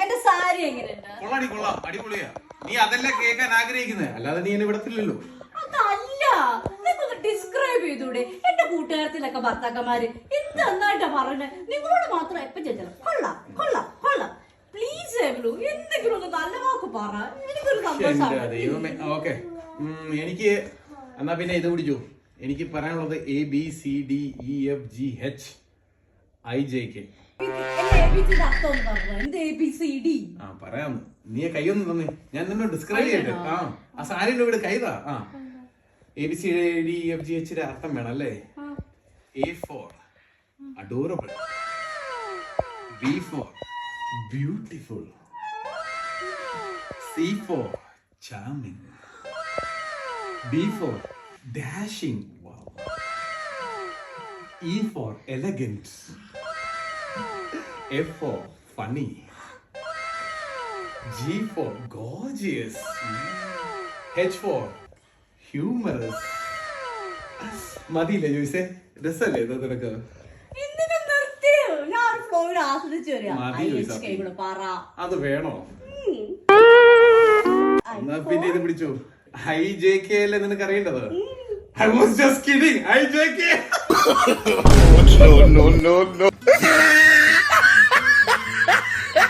എന്റെ സാരി എങ്ങനെയുണ്ട്? കൊള്ളാം, അടിപൊളിയാ. നീ അതല്ല കേൾക്കാൻ ആഗ്രഹിക്കുന്നത്, അല്ലാതെ നീ എന്നെ വിടത്തില്ലല്ലോ. അതല്ല, നിങ്ങൾക്ക് ഡിസ്ക്രൈബ് ചെയ്തൂടെ? എന്റെ കൂട്ടുകാരത്തിലൊക്കെ ഭർത്താക്കന്മാര് എന്ത് നന്നായിട്ടാ പറഞ്ഞത്. നിങ്ങളോട് മാത്രം എപ്പം ചോദിച്ചത് കൊള്ളാം കൊള്ളാം കൊള്ളാം. പ്ലീസ് എന്തെങ്കിലും ഒന്ന് നല്ല വാക്ക് പറ, എനിക്കൊരു സന്തോഷം. ഓക്കെ, എനിക്ക് എന്നാ പിന്നെ ഇത് പിടിച്ചു. എനിക്ക് പറയാനുള്ളത് ABCDEFGHIJK. പറയാം, നീ കൈയൊന്നും തന്നെ, ഞാൻ നിന്നെ ഡിസ്ക്രൈബ് ചെയ്യട്ടെ. ആ സാരിന്റെ വീട് കൈതാ. ABCDEFGH അർത്ഥം വേണം അല്ലേ? A for adorable, B for beautiful, C for charming, D for dashing, wow, E for elegant, F for funny, G for gorgeous, H for humorous. മതിയില്ലേ ചോദിച്ചേ? രസല്ലേ നിനക്ക്? അത് വേണോ? എന്നാ പിന്നെ ഇത് പിടിച്ചു. IJK അല്ലേ നിനക്ക് അറിയേണ്ടത്? I was just kidding. IJK. No.